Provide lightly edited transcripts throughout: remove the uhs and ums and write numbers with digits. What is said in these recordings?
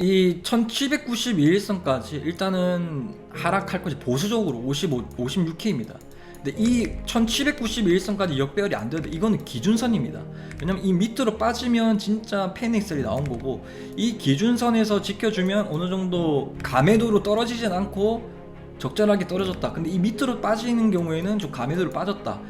이 1792일선까지 일단은 하락할 것이 보수적으로 56K입니다. 근데 이 1792일선까지 역배열이 안 돼도 이거는 기준선입니다. 왜냐면 이 밑으로 빠지면 진짜 패닉셀이 나온 거고, 이 기준선에서 지켜주면 어느 정도 가매도로 떨어지진 않고 적절하게 떨어졌다. 근데 이 밑으로 빠지는 경우에는 좀 가매도로 빠졌다.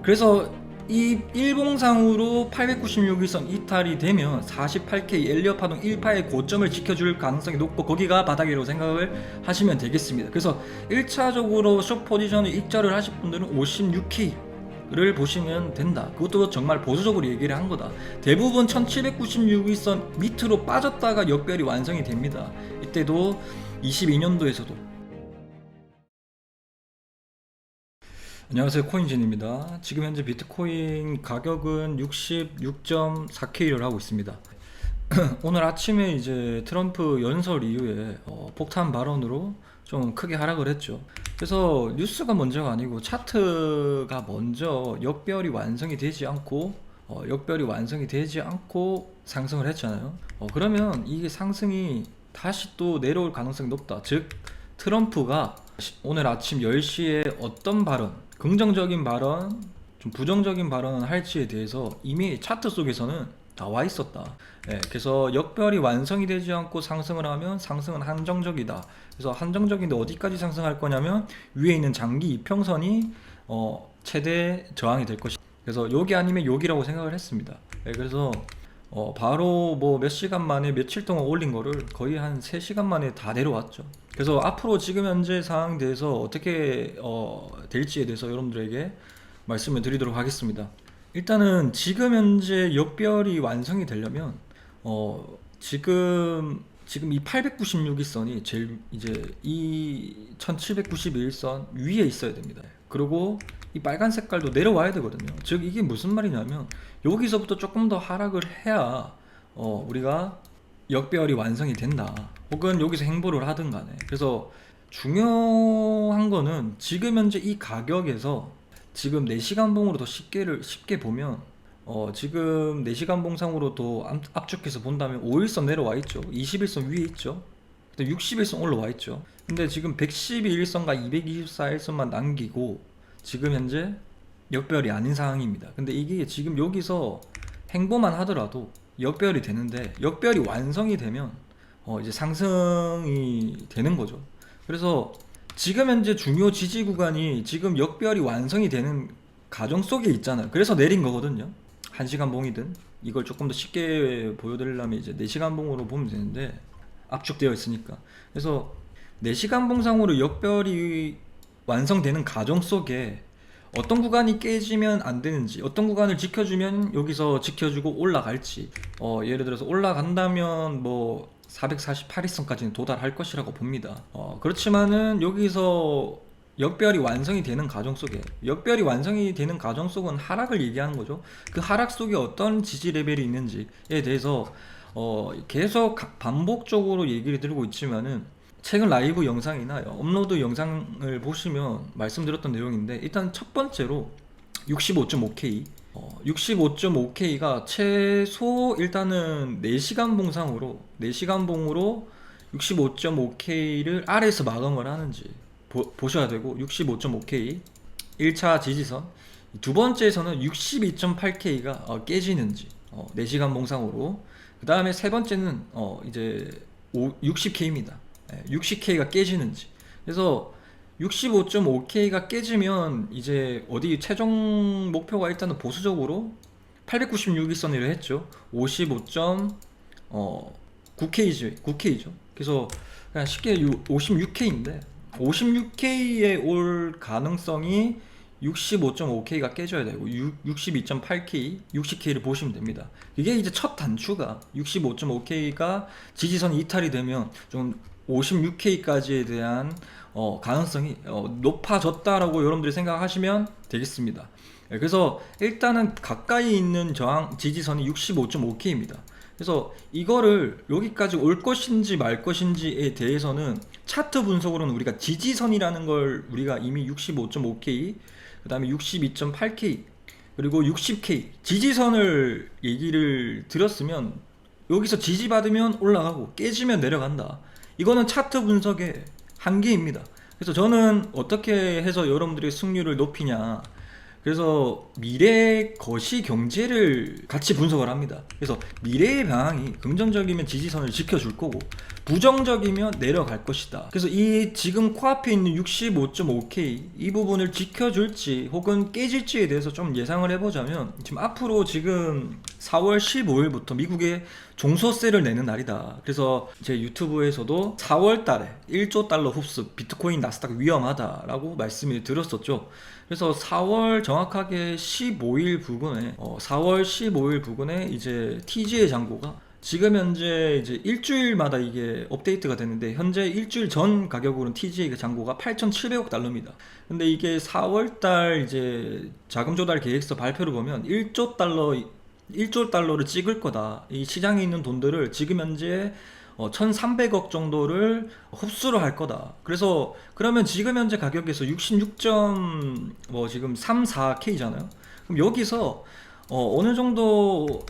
그래서 이 일봉상으로 896일선 이탈이 되면 48K 엘리엇 파동 1파의 고점을 지켜줄 가능성이 높고, 거기가 바닥이라고 생각을 하시면 되겠습니다. 그래서 1차적으로 숏 포지션을 입절을 하실 분들은 56K를 보시면 된다. 그것도 정말 보수적으로 얘기를 한 거다. 대부분 1796일선 밑으로 빠졌다가 역별이 완성이 됩니다. 이때도 22년도에서도. 안녕하세요, 코인진입니다. 지금 현재 비트코인 가격은 66.4K를 하고 있습니다. 오늘 아침에 이제 트럼프 연설 이후에 폭탄 발언으로 좀 크게 하락을 했죠. 그래서 뉴스가 먼저가 아니고 차트가 먼저 역별이 완성이 되지 않고 상승을 했잖아요. 그러면 이게 상승이 다시 또 내려올 가능성이 높다. 즉 트럼프가 오늘 아침 10시에 어떤 발언, 긍정적인 발언, 좀 부정적인 발언을 할지에 대해서 이미 차트 속에서는 나와 있었다. 그래서 역별이 완성이 되지 않고 상승을 하면 상승은 한정적이다. 그래서 한정적인데 어디까지 상승할 거냐면 위에 있는 장기 이평선이 최대 저항이 될 것이다. 그래서 여기 아니면 여기라고 생각을 했습니다. 그래서 바로 뭐 몇 시간 만에 며칠 동안 올린 거를 거의 한 3시간 만에 다 내려왔죠. 그래서 앞으로 지금 현재 상황에 대해서 어떻게 될지에 대해서 여러분들에게 말씀을 드리도록 하겠습니다. 일단은 지금 현재 역별이 완성이 되려면 지금 이 896일선이 제일 이제 이 1791선 위에 있어야 됩니다. 그리고 이 빨간 색깔도 내려와야 되거든요. 즉 이게 무슨 말이냐면 여기서부터 조금 더 하락을 해야 우리가 역배열이 완성이 된다. 혹은 여기서 행보를 하든 간에. 그래서 중요한 거는 지금 현재 이 가격에서 지금 4시간 봉으로 더 쉽게 보면 지금 4시간 봉상으로도 압축해서 본다면 5일선 내려와 있죠. 21선 위에 있죠. 60일선 올라와 있죠. 근데 지금 112일선과 224일선만 남기고 지금 현재 역배열이 아닌 상황입니다. 근데 이게 지금 여기서 행보만 하더라도 역배열이 되는데, 역배열이 완성이 되면 이제 상승이 되는 거죠. 그래서 지금 현재 중요 지지 구간이 지금 역배열이 완성이 되는 과정 속에 있잖아요. 그래서 내린 거거든요. 1시간 봉이든 이걸 조금 더 쉽게 보여드리려면 이제 4시간 봉으로 보면 되는데 압축되어 있으니까. 그래서 4시간 봉상으로 역배열이 완성되는 과정 속에 어떤 구간이 깨지면 안 되는지, 어떤 구간을 지켜주면 여기서 지켜주고 올라갈지, 예를 들어서 올라간다면 뭐 448일선까지는 도달할 것이라고 봅니다. 그렇지만은 여기서 역별이 완성이 되는 과정 속에, 역별이 완성이 되는 과정 속은 하락을 얘기하는 거죠. 그 하락 속에 어떤 지지 레벨이 있는지에 대해서 계속 반복적으로 얘기를 드리고 있지만은, 최근 라이브 영상이나 업로드 영상을 보시면 말씀드렸던 내용인데, 일단 첫 번째로 65.5K 65.5K가 최소 일단은 4시간 봉으로 65.5K를 아래에서 마감을 하는지 보셔야 되고, 65.5K 1차 지지선, 두 번째에서는 62.8K가 깨지는지 4시간 봉상으로, 그 다음에 세 번째는 이제 60K입니다. 60K가 깨지는지. 그래서 65.5K가 깨지면 이제 어디 최종 목표가 일단은 보수적으로 896일선이라 했죠. 55.9K죠. 그래서 그냥 쉽게 56K인데 56K에 올 가능성이 65.5K가 깨져야 되고 62.8K, 60K를 보시면 됩니다. 이게 이제 첫 단추가 65.5K가 지지선 이탈이 되면 좀 56K까지에 대한 가능성이 높아졌다라고 여러분들이 생각하시면 되겠습니다. 그래서 일단은 가까이 있는 저항 지지선이 65.5K입니다. 그래서 이거를 여기까지 올 것인지 말 것인지에 대해서는 차트 분석으로는 우리가 지지선이라는 걸 우리가 이미 65.5K, 그 다음에 62.8K, 그리고 60K 지지선을 얘기를 들었으면 여기서 지지받으면 올라가고 깨지면 내려간다. 이거는 차트 분석의 한계입니다. 그래서 저는 어떻게 해서 여러분들의 승률을 높이냐, 그래서 미래 거시 경제를 같이 분석을 합니다. 그래서 미래의 방향이 긍정적이면 지지선을 지켜줄 거고 부정적이면 내려갈 것이다. 그래서 이 지금 코앞에 있는 65.5K 이 부분을 지켜줄지 혹은 깨질지에 대해서 좀 예상을 해보자면, 지금 앞으로 지금 4월 15일부터 미국의 종소세를 내는 날이다. 그래서 제 유튜브에서도 4월 달에 1조 달러 흡수, 비트코인 나스닥 위험하다라고 말씀을 드렸었죠. 그래서 4월 정확하게 15일 부근에 4월 15일 부근에 이제 TG의 잔고가 지금 현재 이제 일주일마다 이게 업데이트가 되는데, 현재 일주일 전 가격으로는 TG의 잔고가 8,700억 달러입니다. 근데 이게 4월달 이제 자금 조달 계획서 발표를 보면 1조 달러를 찍을 거다. 이 시장에 있는 돈들을 지금 현재 1300억 정도를 흡수를 할 거다. 그래서 그러면 지금 현재 가격에서 66. 뭐 지금 34K잖아요. 그럼 여기서 어느 정도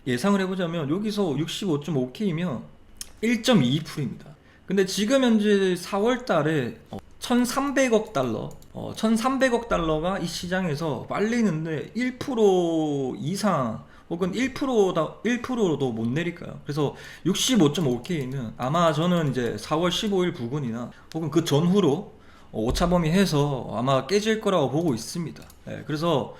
예상을 해보자면 여기서 65.5K면 1.22%입니다. 근데 지금 현재 4월 달에 1300억 달러 1300억 달러가 이 시장에서 빨리는데 1% 이상 혹은 1%도 못 내릴까요? 그래서 65.5K는 아마 저는 이제 4월 15일 부근이나 혹은 그 전후로 오차범위 해서 아마 깨질 거라고 보고 있습니다. 예, 그래서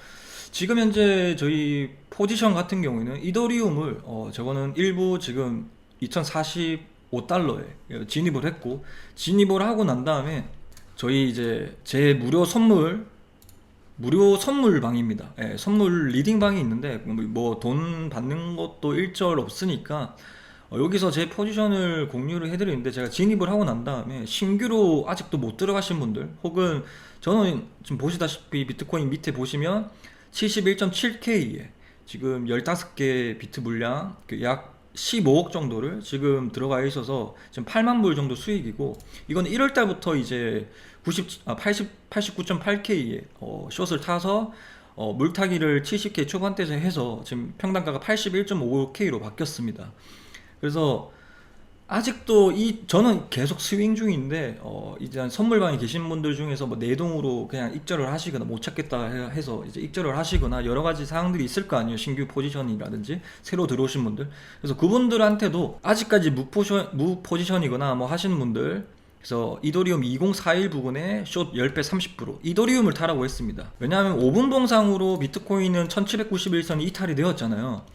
지금 현재 저희 포지션 같은 경우에는 이더리움을 저거는 일부 지금 2045달러에 진입을 했고, 진입을 하고 난 다음에 저희 이제 제 무료 선물방입니다. 예, 선물 리딩방이 있는데 뭐 돈 받는 것도 일절 없으니까 여기서 제 포지션을 공유를 해드리는데, 제가 진입을 하고 난 다음에 신규로 아직도 못 들어가신 분들, 혹은 저는 지금 보시다시피 비트코인 밑에 보시면 71.7K에 지금 15개 비트 물량 약 15억 정도를 지금 들어가 있어서 지금 8만 불 정도 수익이고, 이건 1월 달부터 이제 89.8K에 숏을 타서 물타기를 70K 초반대에서 해서 지금 평단가가 81.5K로 바뀌었습니다. 그래서 아직도 저는 계속 스윙 중인데 이제 선물방에 계신 분들 중에서 뭐 내동으로 그냥 익절을 하시거나 못 찾겠다 해서 이제 익절을 하시거나 여러 가지 사항들이 있을 거 아니에요. 신규 포지션이라든지 새로 들어오신 분들. 그래서 그분들한테도 아직까지 무포지션이거나 뭐 하시는 분들, 그래서 이더리움 2041 부근에 숏 10배 30% 이더리움을 타라고 했습니다. 왜냐하면 5분 봉상으로 비트코인은 1791선이 이탈이 되었잖아요.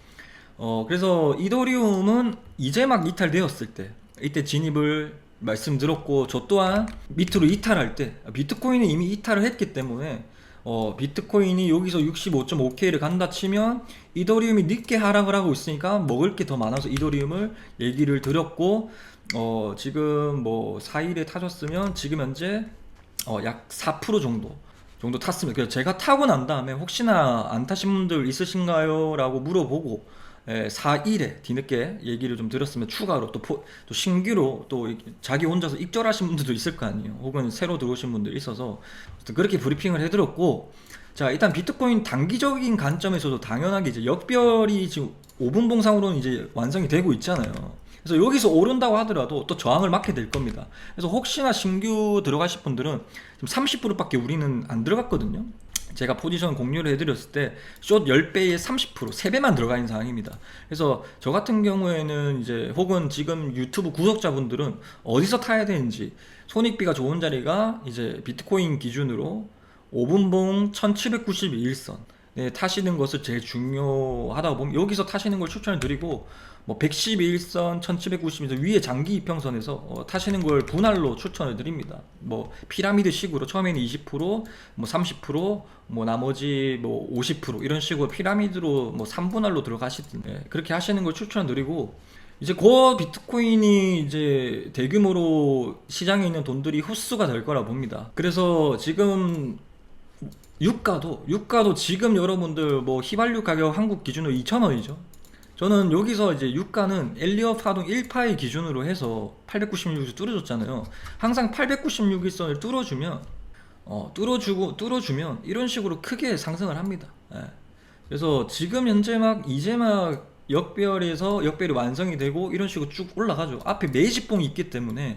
그래서 이더리움은 이제 막 이탈되었을 때 이때 진입을 말씀드렸고, 저 또한 밑으로 이탈할 때 비트코인은 이미 이탈을 했기 때문에 비트코인이 여기서 65.5K를 간다 치면 이더리움이 늦게 하락을 하고 있으니까 먹을 게 더 많아서 이더리움을 얘기를 드렸고, 지금 뭐 4일에 타셨으면 지금 현재 약 4% 정도 탔습니다. 그래서 제가 타고 난 다음에 혹시나 안 타신 분들 있으신가요? 라고 물어보고 4일에 뒤늦게 얘기를 좀 드렸으면 추가로 또 신규로 또 자기 혼자서 익절하신 분들도 있을 거 아니에요. 혹은 새로 들어오신 분들 있어서 그렇게 브리핑을 해드렸고, 자 일단 비트코인 단기적인 관점에서도 당연하게 이제 역별이 지금 5분 봉상으로는 이제 완성이 되고 있잖아요. 그래서 여기서 오른다고 하더라도 또 저항을 맞게 될 겁니다. 그래서 혹시나 신규 들어가실 분들은 지금 30%밖에 우리는 안 들어갔거든요. 제가 포지션 공유를 해드렸을 때 숏 10배에 30% 3배만 들어가 있는 상황입니다. 그래서 저 같은 경우에는 이제 혹은 지금 유튜브 구독자분들은 어디서 타야 되는지, 손익비가 좋은 자리가 이제 비트코인 기준으로 5분봉 1791선 타시는 것을 제일 중요하다고 보면 여기서 타시는 걸 추천을 드리고, 뭐 111선 1790선 위에 장기 이평선에서 타시는 걸 분할로 추천을 드립니다. 뭐 피라미드 식으로 처음에는 20%, 뭐 30%, 뭐 나머지 뭐 50% 이런 식으로 피라미드로 뭐 3분할로 들어가시든 그렇게 하시는 걸 추천드리고, 이제 그 비트코인이 이제 대규모로 시장에 있는 돈들이 흡수가 될 거라 봅니다. 그래서 지금 유가도 지금 여러분들 뭐 휘발유 가격 한국 기준으로 2,000원이죠. 저는 여기서 이제 유가는 엘리엇 파동 1파의 기준으로 해서 896에서 뚫어줬잖아요. 항상 896일선을 뚫어주면 이런 식으로 크게 상승을 합니다. 예. 그래서 지금 현재 이제 막 역배열에서 역배열이 완성이 되고 이런 식으로 쭉 올라가죠. 앞에 매집봉이 있기 때문에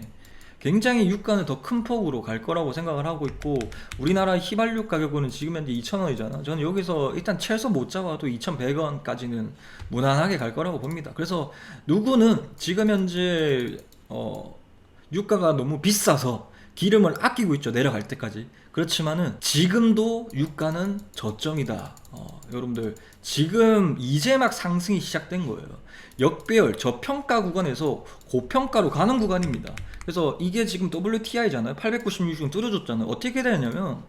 굉장히 유가는 더 큰 폭으로 갈 거라고 생각을 하고 있고, 우리나라 휘발유 가격은 지금 현재 2,000원이잖아. 저는 여기서 일단 최소 못 잡아도 2,100원까지는 무난하게 갈 거라고 봅니다. 그래서 누구는 지금 현재 유가가 너무 비싸서 기름을 아끼고 있죠, 내려갈 때까지. 그렇지만은 지금도 유가는 저점이다. 여러분들 지금 이제 막 상승이 시작된 거예요. 역배열 저평가 구간에서 고평가로 가는 구간입니다. 그래서 이게 지금 WTI잖아요. 896이 뚫어줬잖아요. 어떻게 되냐면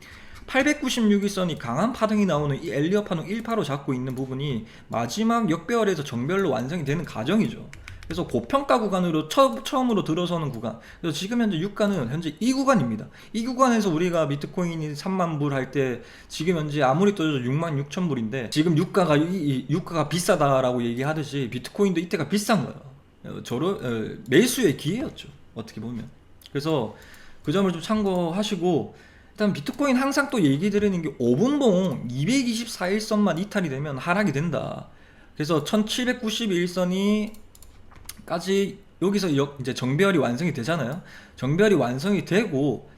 896일선이 강한 파동이 나오는 이 엘리어 파동 1파로 잡고 있는 부분이 마지막 역배열에서 정배열로 완성이 되는 과정이죠. 그래서 고평가 구간으로 처음으로 들어서는 구간. 그래서 지금 현재 유가는 현재 이 구간입니다. 이 구간에서 우리가 비트코인이 3만 불 할 때 지금 현재 아무리 떠져도 6만 6천 불인데, 지금 유가가 비싸다라고 얘기하듯이 비트코인도 이때가 비싼 거예요. 매수의 기회였죠, 어떻게 보면. 그래서 그 점을 좀 참고하시고, 일단 비트코인 항상 또 얘기 드리는 게 5분봉 224일선만 이탈이 되면 하락이 된다. 그래서 1791선이 까지 여기서 이제 정배열이 완성이 되잖아요. 정배열이 완성이 되고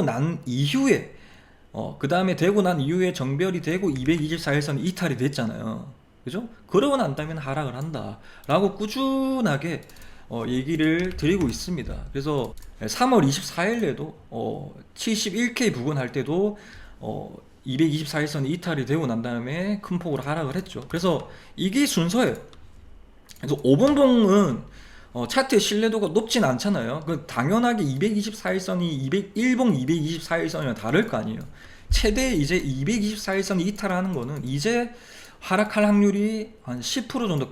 난 이후에 그 다음에 되고 난 이후에 정배열이 되고 224일선이 이탈이 됐잖아요. 그죠? 그러고 난다면 하락을 한다 라고 꾸준하게 얘기를 드리고 있습니다. 그래서 3월 24일에도 71K 부근 할 때도 224일선이 이탈이 되고 난 다음에 큰 폭으로 하락을 했죠. 그래서 이게 순서예요. 그래서 5분봉은 차트의 신뢰도가 높진 않잖아요. 그 당연하게 224일선이 1봉 224일선이랑 다를 거 아니에요. 최대 이제 224일선이 이탈하는 거는 이제 하락할 확률이 한 10% 정도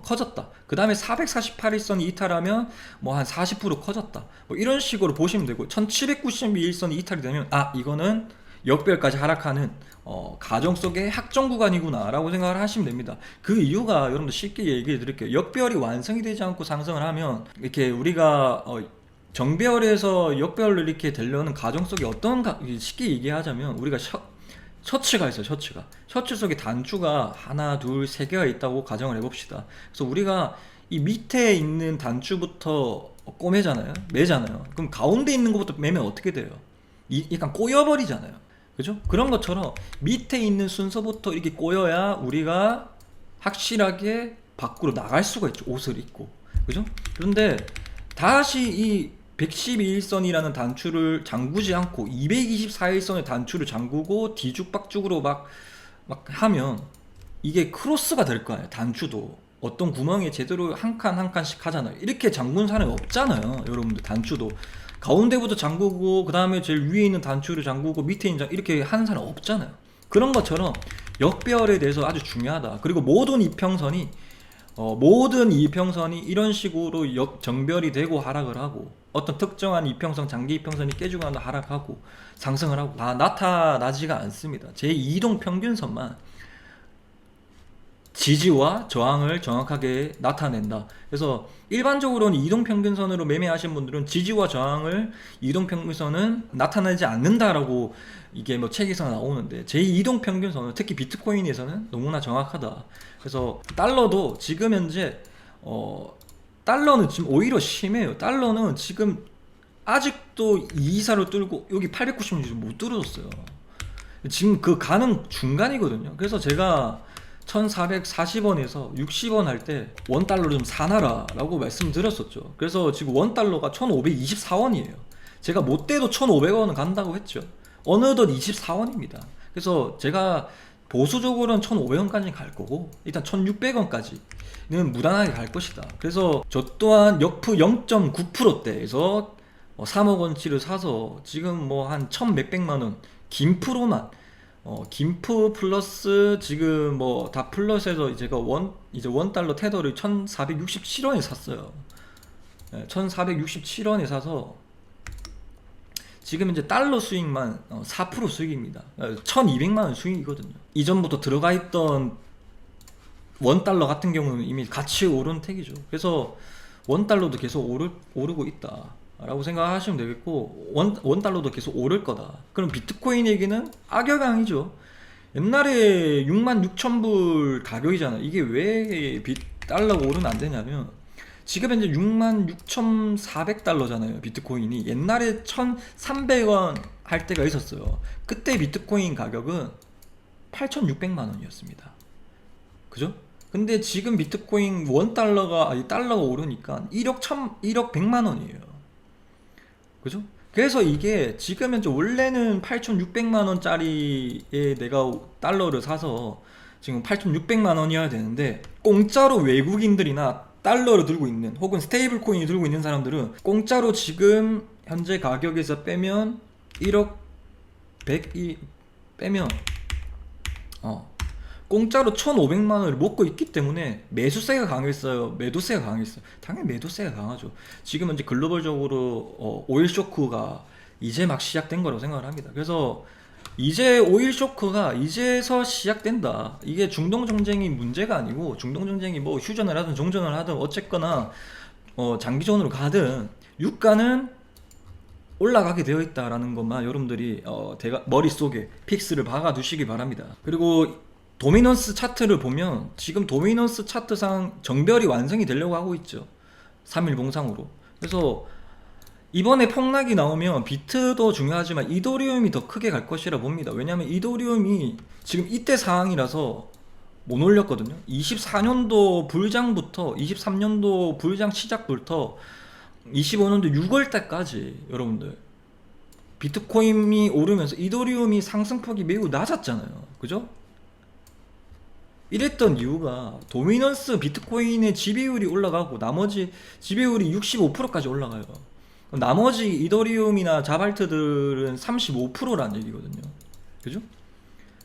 커졌다. 그 다음에 448일선이 이탈하면 뭐 한 40% 커졌다. 뭐 이런 식으로 보시면 되고, 1792일선이 이탈이 되면 이거는 역배열까지 하락하는 가정 속의 확정 구간이구나 라고 생각을 하시면 됩니다. 그 이유가 여러분들 쉽게 얘기해 드릴게요. 역배열이 완성이 되지 않고 상승을 하면 이렇게 우리가 정배열에서 역배열로 이렇게 되려는 가정 속에 쉽게 얘기하자면 우리가 셔츠가 있어요. 셔츠 속에 단추가 하나 둘 세 개가 있다고 가정을 해봅시다. 그래서 우리가 이 밑에 있는 단추부터 매잖아요. 그럼 가운데 있는 것부터 매면 어떻게 돼요? 약간 꼬여버리잖아요. 그죠? 그런 것처럼 밑에 있는 순서부터 이렇게 꼬여야 우리가 확실하게 밖으로 나갈 수가 있죠, 옷을 입고. 그죠? 그런데 다시 이 112일선이라는 단추를 잠그지 않고 224일선의 단추를 잠그고 뒤죽박죽으로 막 하면 이게 크로스가 될 거 아니에요. 단추도 어떤 구멍에 제대로 한 칸 한 칸씩 하잖아요. 이렇게 잠근 사람이 없잖아요, 여러분들. 단추도 가운데부터 잠그고 그 다음에 제일 위에 있는 단추를 잠그고 밑에 있는 이렇게 하는 사람 없잖아요. 그런 것처럼 역배열에 대해서 아주 중요하다. 그리고 모든 이평선이 이런 식으로 정배열이 되고 하락을 하고, 어떤 특정한 이평선, 장기 이평선이 깨지고 나서 하락하고 상승을 하고 다 나타나지가 않습니다. 제 이동 평균선만 지지와 저항을 정확하게 나타낸다. 그래서 일반적으로는 이동평균선으로 매매하신 분들은 지지와 저항을 이동평균선은 나타나지 않는다라고 이게 뭐 책에서 나오는데, 제 이동평균선은 특히 비트코인에서는 너무나 정확하다. 그래서 달러도 지금 현재 달러는 지금 오히려 심해요. 달러는 지금 아직도 이사를 뚫고 여기 896을 못 뚫어줬어요. 지금 그 가는 중간이거든요. 그래서 제가 1440원에서 60원 할 때 원달러를 좀 사놔라 라고 말씀드렸었죠. 그래서 지금 원달러가 1524원이에요. 제가 못돼도 1500원은 간다고 했죠. 어느덧 24원입니다. 그래서 제가 보수적으로는 1500원까지 갈 거고, 일단 1600원까지는 무난하게 갈 것이다. 그래서 저 또한 역프 0.9%대에서 3억 원치를 사서 지금 뭐 한 1100만원 김프로만 김프 플러스 지금 뭐 다 플러스해서 제가 이제 원달러 테더를 1467원에 샀어요. 1467원에 사서 지금 이제 달러 수익만 4% 수익입니다. 1200만원 수익이거든요. 이전부터 들어가 있던 원달러 같은 경우는 이미 같이 오른 택이죠. 그래서 원달러도 계속 오르고 있다 라고 생각하시면 되겠고, 원달러도 계속 오를 거다. 그럼 비트코인 얘기는 악영향이죠. 옛날에 66,000불 가격이잖아. 이게 왜 달러가 오르면 안 되냐면 지금 현재 66,400달러잖아요. 비트코인이. 옛날에 1,300원 할 때가 있었어요. 그때 비트코인 가격은 8,600만 원이었습니다. 그죠? 근데 지금 비트코인 달러가 오르니까 1억 100만 원이에요. 그죠? 그래서 이게 지금 현재 원래는 8,600만 원짜리에 내가 달러를 사서 지금 8,600만 원이어야 되는데 공짜로 외국인들이나 달러를 들고 있는 혹은 스테이블 코인이 들고 있는 사람들은 공짜로 지금 현재 가격에서 빼면 1억 100이 빼면 공짜로 1,500만 원을 먹고 있기 때문에 매수세가 강했어요. 매도세가 강했어요. 당연히 매도세가 강하죠. 지금 현재 글로벌적으로 오일 쇼크가 이제 막 시작된 거라고 생각을 합니다. 그래서 이제 오일 쇼크가 이제서 시작된다. 이게 중동 정쟁이 문제가 아니고 중동 정쟁이 뭐 휴전을 하든 종전을 하든 어쨌거나 장기전으로 가든 유가는 올라가게 되어 있다라는 것만 여러분들이 머릿속에 픽스를 박아 두시기 바랍니다. 그리고 도미넌스 차트를 보면 지금 도미넌스 차트상 정별이 완성이 되려고 하고 있죠. 3일봉상으로. 그래서 이번에 폭락이 나오면 비트도 중요하지만 이더리움이 더 크게 갈 것이라 봅니다. 왜냐하면 이더리움이 지금 이때 상황이라서 못 올렸거든요. 24년도 불장부터 23년도 불장 시작부터 25년도 6월 때까지 여러분들 비트코인이 오르면서 이더리움이 상승폭이 매우 낮았잖아요. 그죠? 이랬던 이유가 도미넌스 비트코인의 지배율이 올라가고 나머지 지배율이 65%까지 올라가요. 나머지 이더리움이나 자발트들은 35%란 얘기거든요. 그죠?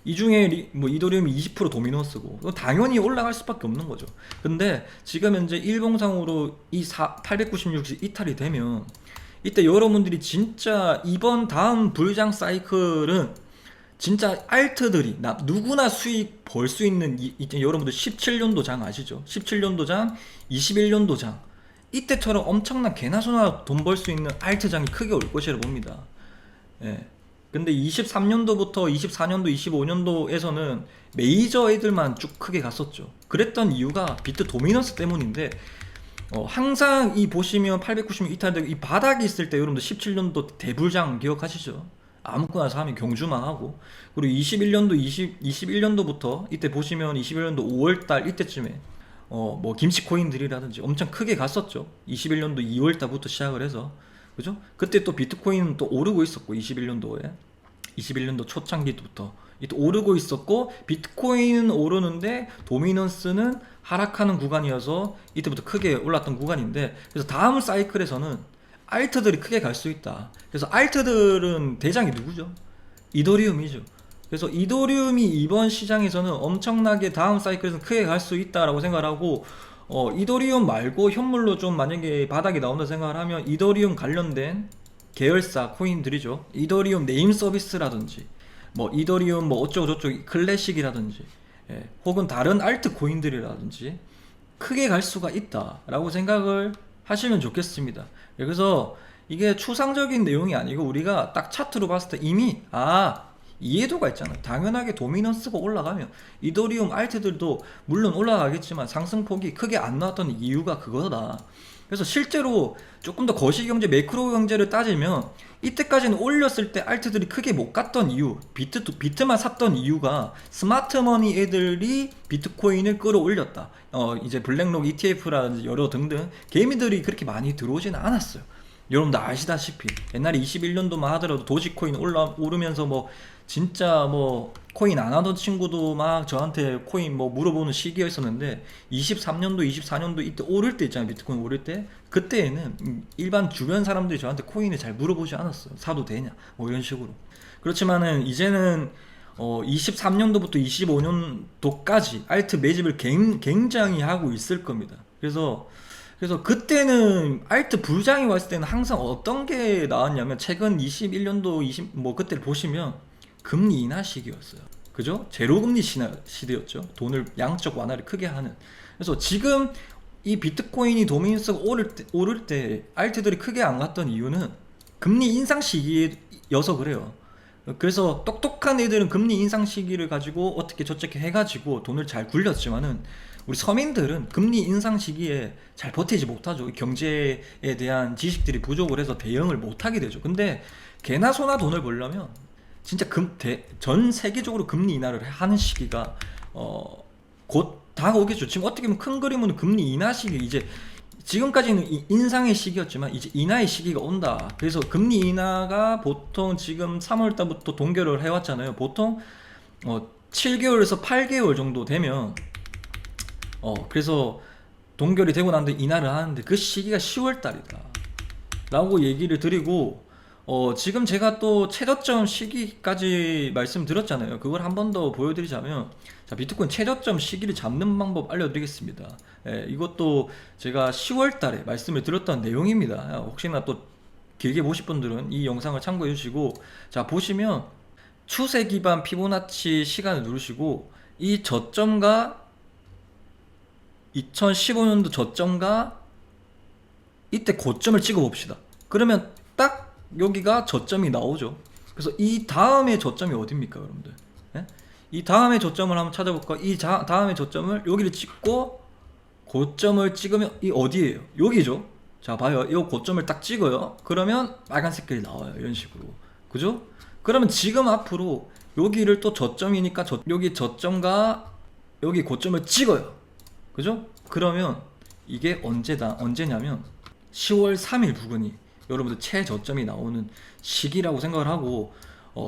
이 중에 뭐 이더리움이 20% 도미넌스고 당연히 올라갈 수밖에 없는 거죠. 근데 지금 현재 일봉상으로 이 896이 이탈이 되면 이때 여러분들이 진짜 이번 다음 불장 사이클은 진짜 알트들이 누구나 수익 벌 수 있는 여러분들 17년도 장 아시죠? 17년도 장, 21년도 장 이때처럼 엄청난 개나 소나 돈 벌 수 있는 알트장이 크게 올 것이라 봅니다. 예. 근데 23년도부터 24년도, 25년도에서는 메이저 애들만 쭉 크게 갔었죠. 그랬던 이유가 비트 도미넌스 때문인데 항상 이 보시면 896 이탈되고 이 바닥이 있을 때 여러분들 17년도 대불장 기억하시죠? 아무거나 사면 경주만 하고 그리고 21년도부터 이때 보시면 21년도 5월달 이때쯤에 뭐 김치코인들이라든지 엄청 크게 갔었죠. 21년도 2월달부터 시작을 해서 그죠? 그때 또 비트코인은 또 오르고 있었고 21년도 초창기부터 또 오르고 있었고 비트코인은 오르는데 도미넌스는 하락하는 구간이어서 이때부터 크게 올랐던 구간인데 그래서 다음 사이클에서는 알트들이 크게 갈 수 있다. 그래서 알트들은 대장이 누구죠? 이더리움이죠. 그래서 이더리움이 이번 시장에서는 엄청나게 다음 사이클에서는 크게 갈 수 있다라고 생각을 하고 이더리움 말고 현물로 좀 만약에 바닥이 나온다 생각을 하면 이더리움 관련된 계열사 코인들이죠. 이더리움 네임 서비스라든지 뭐 이더리움 뭐 어쩌고저쩌고 클래식이라든지 혹은 다른 알트 코인들이라든지 크게 갈 수가 있다라고 생각을 하시면 좋겠습니다. 그래서 이게 추상적인 내용이 아니고 우리가 딱 차트로 봤을 때 이미 이해도가 있잖아. 당연하게 도미넌스가 올라가면 이더리움 알트들도 물론 올라가겠지만 상승폭이 크게 안 나왔던 이유가 그거다. 그래서 실제로 조금 더 거시경제 매크로 경제를 따지면 이때까지는 올렸을 때 알트들이 크게 못 갔던 이유, 비트만 샀던 이유가 스마트머니 애들이 비트코인을 끌어올렸다. 이제 블랙록 ETF라든지 여러 등등 개미들이 그렇게 많이 들어오지는 않았어요. 여러분들 아시다시피 옛날에 21년도만 하더라도 도지코인 오르면서 뭐 진짜 뭐 코인 안 하던 친구도 막 저한테 코인 뭐 물어보는 시기였었는데 23년도 24년도 이때 오를 때 있잖아요. 비트코인 오를 때 그때에는 일반 주변 사람들이 저한테 코인을 잘 물어보지 않았어요. 사도 되냐 뭐 이런 식으로. 그렇지만은 이제는 23년도부터 25년도까지 알트 매집을 굉장히 하고 있을 겁니다. 그래서 그때는 알트 불장이 왔을 때는 항상 어떤 게 나왔냐면 최근 21년도 뭐 그때를 보시면 금리 인하 시기였어요. 그죠? 제로금리 시대였죠. 돈을 양적 완화를 크게 하는. 그래서 지금 이 비트코인이 도미넌스가 오를 때 알트들이 크게 안 갔던 이유는 금리 인상 시기여서 그래요. 그래서 똑똑한 애들은 금리 인상 시기를 가지고 어떻게 저렇게 해가지고 돈을 잘 굴렸지만은 우리 서민들은 금리 인상 시기에 잘 버티지 못하죠. 경제에 대한 지식들이 부족을 해서 대응을 못하게 되죠. 근데 개나 소나 돈을 벌려면 진짜 전 세계적으로 금리 인하를 하는 시기가 곧 다가오겠죠. 지금 어떻게 보면 큰 그림은 금리 인하 시기, 이제 지금까지는 인상의 시기였지만 이제 인하의 시기가 온다. 그래서 금리 인하가 보통 지금 3월 달부터 동결을 해왔잖아요. 보통 7개월에서 8개월 정도 되면 그래서 동결이 되고 난 뒤에 인하를 하는데 그 시기가 10월 달이다 라고 얘기를 드리고, 지금 제가 또 최저점 시기까지 말씀드렸잖아요. 그걸 한 번 더 보여드리자면, 자, 비트코인 최저점 시기를 잡는 방법 알려드리겠습니다. 이것도 제가 10월 달에 말씀을 드렸던 내용입니다. 혹시나 또 길게 보실 분들은 이 영상을 참고해 주시고, 자, 보시면 추세 기반 피보나치 시간을 누르시고, 이 저점과 2015년도 저점과 이때 고점을 찍어 봅시다. 그러면 딱 여기가 저점이 나오죠. 그래서 이 다음의 저점이 어딥니까, 여러분들? 예? 이 다음의 저점을 한번 찾아볼까? 이 다음의 저점을 여기를 찍고 고점을 찍으면 이 어디예요? 여기죠. 자, 봐요. 이 고점을 딱 찍어요. 그러면 빨간 색깔이 나와요. 이런 식으로. 그죠? 그러면 지금 앞으로 여기를 또 저점이니까 여기 저점과 여기 고점을 찍어요. 그죠? 그러면 이게 언제냐면 10월 3일 부근이 여러분들 최저점이 나오는 시기라고 생각을 하고,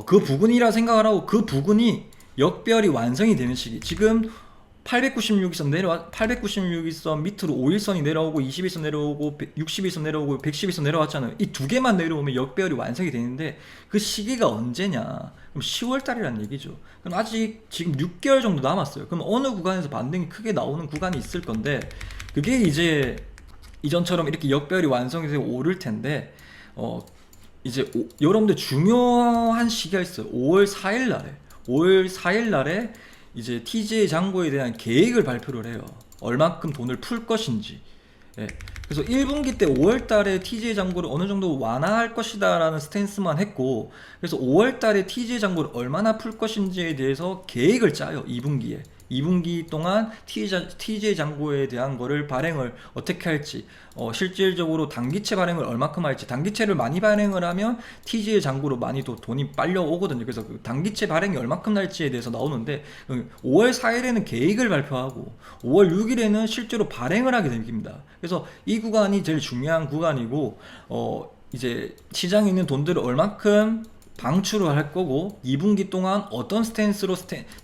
그 부근이라 생각을 하고, 그 부근이 역별이 완성이 되는 시기. 지금 896일선 밑으로 5일선이 내려오고 20일선 내려오고 60일선 내려오고 110일선 내려왔잖아요. 이 두 개만 내려오면 역별이 완성이 되는데 그 시기가 언제냐? 그럼 10월 달이라는 얘기죠. 그럼 아직 지금 6개월 정도 남았어요. 그럼 어느 구간에서 반등이 크게 나오는 구간이 있을 건데, 그게 이제 이전처럼 이렇게 역별이 완성이 되고 오를 텐데, 이제 여러분들 중요한 시기가 있어요. 5월 4일 날에 이제 TGA 잔고에 대한 계획을 발표를 해요. 얼만큼 돈을 풀 것인지. 예. 그래서 1분기 때 5월 달에 TGA 잔고를 어느 정도 완화할 것이다 라는 스탠스만 했고, 그래서 5월 달에 TGA 잔고를 얼마나 풀 것인지에 대해서 계획을 짜요. 2분기 동안 TGA 잔고에 대한 거를 발행을 어떻게 할지, 실질적으로 단기채 발행을 얼마큼 할지, 단기채를 많이 발행을 하면 TGA 잔고로 많이 또 돈이 빨려 오거든요. 그래서 그 단기채 발행이 얼마큼 날지에 대해서 나오는데, 5월 4일에는 계획을 발표하고 5월 6일에는 실제로 발행을 하게 됩니다. 그래서 이 구간이 제일 중요한 구간이고, 이제 시장에 있는 돈들을 얼마큼 방출을 할 거고 2분기 동안 어떤 스탠스로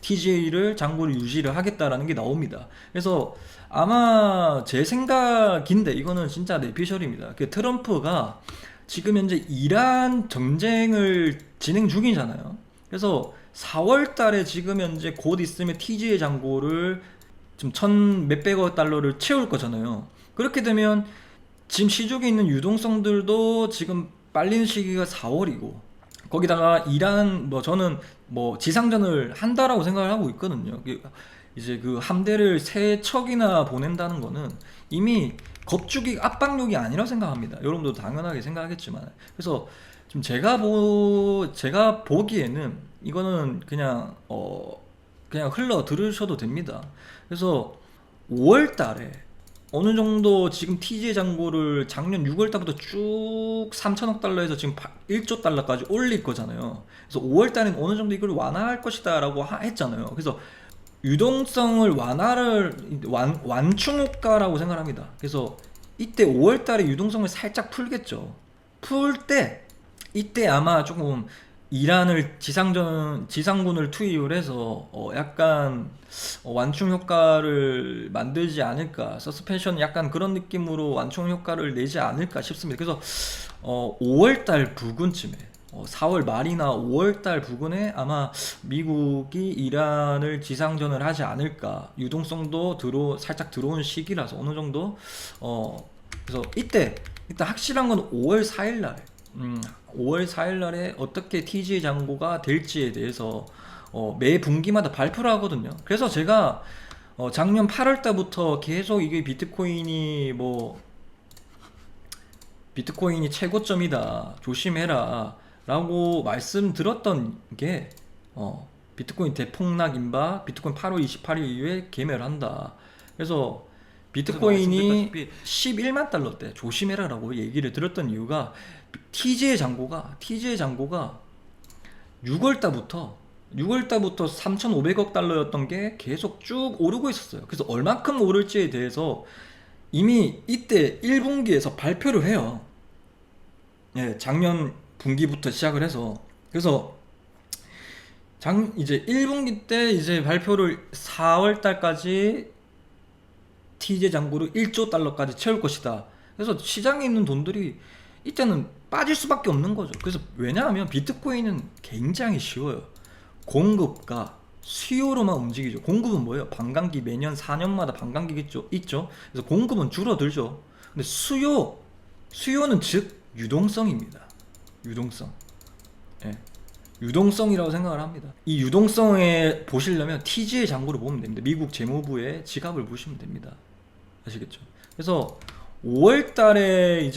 TGA를 잔고를 유지를 하겠다라는 게 나옵니다. 그래서 아마 제 생각인데, 이거는 진짜 내피셜입니다. 그 트럼프가 지금 현재 이란 전쟁을 진행 중이잖아요. 그래서 4월 달에 지금 현재 곧 있으면 TGA 잔고를 좀 1,몇백억 달러를 채울 거잖아요. 그렇게 되면 지금 시중에 있는 유동성들도 지금 빨리는 시기가 4월이고, 거기다가 이란, 저는 지상전을 한다라고 생각을 하고 있거든요. 이제 그 함대를 3척이나 보낸다는 거는 이미 겁주기 압박력이 아니라고 생각합니다. 여러분도 당연하게 생각하겠지만. 그래서 좀 제가 보기에는 이거는 그냥 흘러 들으셔도 됩니다. 그래서 5월 달에 어느 정도 지금 TGA 잔고를 작년 6월 달부터 쭉 3천억 달러에서 지금 1조 달러까지 올릴 거잖아요. 그래서 5월 달엔 어느 정도 이걸 완화할 것이다 라고 했잖아요. 그래서 유동성을 완충 효과라고 생각합니다. 그래서 이때 5월 달에 유동성을 살짝 풀겠죠. 이때 아마 조금 이란을 지상군을 투입을 해서 약간 완충 효과를 만들지 않을까, 서스펜션 약간 그런 느낌으로 완충 효과를 내지 않을까 싶습니다. 그래서 5월달 부근쯤에 4월 말이나 5월달 부근에 아마 미국이 이란을 지상전을 하지 않을까, 유동성도 살짝 들어온 시기라서 어느 정도 그래서 이때 일단 확실한 건 5월 4일날 5월 4일날에 어떻게 TGA 잔고가 될지에 대해서 매 분기마다 발표를 하거든요. 그래서 제가 작년 8월 달부터 계속 이게 비트코인이 최고점이다, 조심해라 라고 말씀드렸던 게 비트코인 대폭락 임박, 비트코인 8월 28일 이후에 개매를 한다. 그래서 비트코인이 11만 달러대 조심해라라고 얘기를 들었던 이유가 TG의 잔고가 6월달부터 3,500억 달러였던 게 계속 쭉 오르고 있었어요. 그래서 얼만큼 오를지에 대해서 이미 이때 1분기에서 발표를 해요. 예, 작년 분기부터 시작을 해서. 그래서 이제 1분기 때 이제 발표를 4월 달까지 TJ 잔고를 1조 달러까지 채울 것이다. 그래서 시장에 있는 돈들이 이때는 빠질 수밖에 없는 거죠. 그래서 왜냐하면 비트코인은 굉장히 쉬워요. 공급과 수요로만 움직이죠. 공급은 뭐예요? 반감기 매년 4년마다 반감기 있죠. 그래서 공급은 줄어들죠. 근데 수요는 즉 유동성입니다. 유동성. 예. 유동성이라고 생각을 합니다. 이 유동성에 보시려면 TG의 잔고를 보면 됩니다. 미국 재무부의 지갑을 보시면 됩니다. 아시겠죠? 그래서 5월달에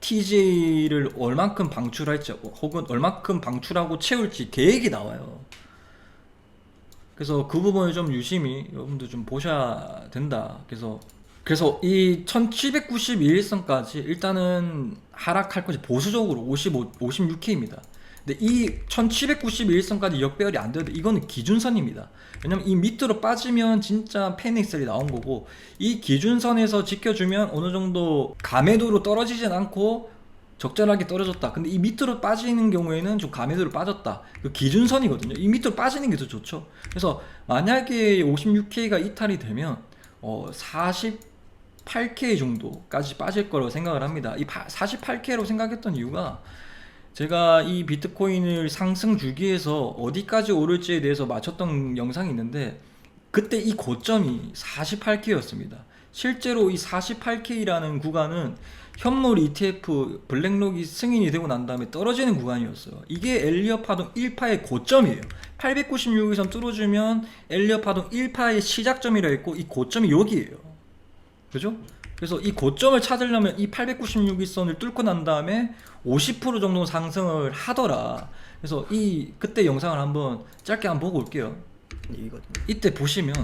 TG를 얼만큼 방출할지 혹은 얼만큼 방출하고 채울지 계획이 나와요. 그래서 그 부분을 좀 유심히 여러분들 좀 보셔야 된다. 그래서 이 1792일선까지 일단은 하락할 것이 보수적으로 56K입니다. 근데 이 1791선까지 역배열이 안 돼도 이거는 기준선입니다. 왜냐면 이 밑으로 빠지면 진짜 패닉셀이 나온 거고, 이 기준선에서 지켜주면 어느 정도 가매도로 떨어지진 않고 적절하게 떨어졌다. 근데 이 밑으로 빠지는 경우에는 좀 가매도로 빠졌다. 그 기준선이거든요. 이 밑으로 빠지는 게 더 좋죠. 그래서 만약에 56K가 이탈이 되면 48K 정도까지 빠질 거라고 생각을 합니다. 이 48K로 생각했던 이유가, 제가 이 비트코인을 상승 주기에서 어디까지 오를지에 대해서 맞췄던 영상이 있는데, 그때 이 고점이 48K였습니다. 실제로 이 48K라는 구간은 현물 ETF 블랙록이 승인이 되고 난 다음에 떨어지는 구간이었어요. 이게 엘리엇 파동 1파의 고점이에요. 896일선 뚫어주면 엘리엇 파동 1파의 시작점이라 했고, 이 고점이 여기에요. 그죠? 그래서 이 고점을 찾으려면 이 896일선을 뚫고 난 다음에 50% 정도 상승을 하더라. 그래서 그때 영상을 한번 짧게 한번 보고 올게요. 이때 보시면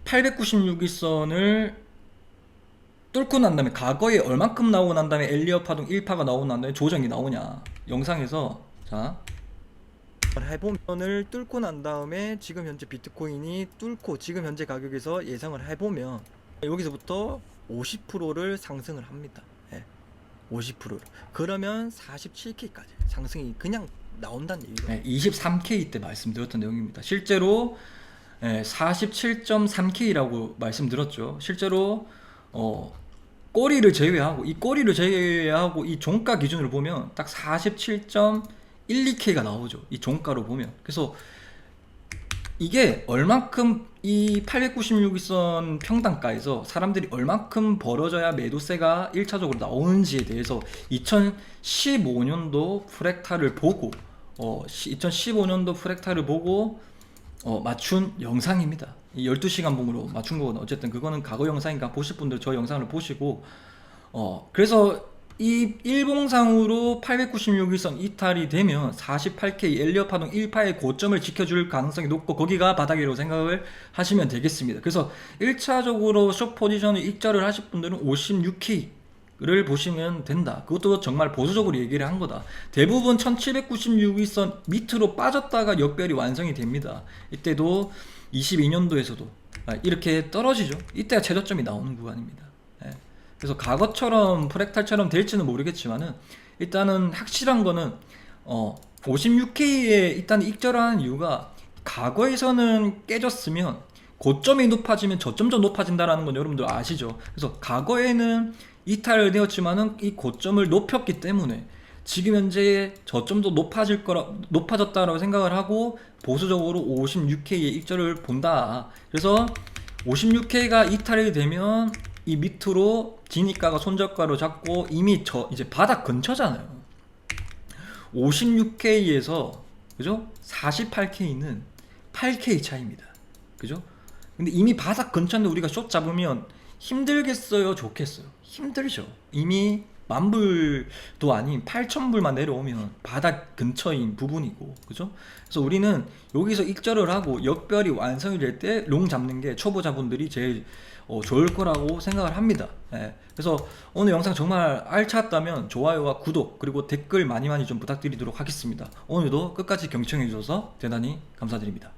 896일선을 뚫고 난 다음에 과거에 얼만큼 나오고 난 다음에 엘리엇 파동 1파가 나오고 난 다음에 조정이 나오냐. 영상에서 자 해보면을 뚫고 난 다음에 지금 현재 비트코인이 뚫고 지금 현재 가격에서 예상을 해보면 여기서부터 50%를 상승을 합니다. 50%를. 그러면 47K까지 상승이 그냥 나온다는 얘기죠. 23K 때 말씀드렸던 내용입니다. 실제로 47.3K라고 말씀드렸죠. 실제로 꼬리를 제외하고 이 종가 기준으로 보면 딱 47.12K가 나오죠. 이 종가로 보면. 그래서 이게 얼만큼 이 896일선 평단가에서 사람들이 얼만큼 벌어져야 매도세가 1차적으로 나오는지에 대해서 2015년도 프랙탈을 보고 2015년도 프랙탈을 보고 맞춘 영상입니다. 이 12시간 봉으로 맞춘 거거든요. 어쨌든 그거는 과거 영상이니까 보실 분들 저 영상을 보시고 그래서 이 일봉상으로 896일선 이탈이 되면 48K 엘리엇 파동 1파의 고점을 지켜줄 가능성이 높고 거기가 바닥이라고 생각을 하시면 되겠습니다. 그래서 1차적으로 숏 포지션을 익절을 하실 분들은 56K를 보시면 된다. 그것도 정말 보수적으로 얘기를 한 거다. 대부분 1796일선 밑으로 빠졌다가 역별이 완성이 됩니다. 이때도 22년도에서도 이렇게 떨어지죠. 이때가 최저점이 나오는 구간입니다. 그래서 과거처럼 프랙탈처럼 될지는 모르겠지만은 일단은 확실한 거는 56K에 일단 익절하는 이유가, 과거에서는 깨졌으면 고점이 높아지면 저점도 높아진다라는 건 여러분들 아시죠? 그래서 과거에는 이탈을 되었지만은 이 고점을 높였기 때문에 지금 현재 저점도 높아졌다라고 생각을 하고 보수적으로 56K의 익절을 본다. 그래서 56K가 이탈이 되면 이 밑으로 진입가가 손절가로 잡고 이미 이제 바닥 근처잖아요. 56K에서 그죠? 48K는 8K 차이입니다. 그죠? 근데 이미 바닥 근처인데 우리가 숏 잡으면 힘들겠어요? 좋겠어요? 힘들죠. 이미 10,000불도 아닌 8,000불만 내려오면 바닥 근처인 부분이고, 그죠? 그래서 우리는 여기서 익절을 하고 역별이 완성이 될 때 롱 잡는 게 초보자분들이 제일 좋을 거라고 생각을 합니다. 예. 그래서 오늘 영상 정말 알찼다면 좋아요와 구독 그리고 댓글 많이 좀 부탁드리도록 하겠습니다. 오늘도 끝까지 경청해 주셔서 대단히 감사드립니다.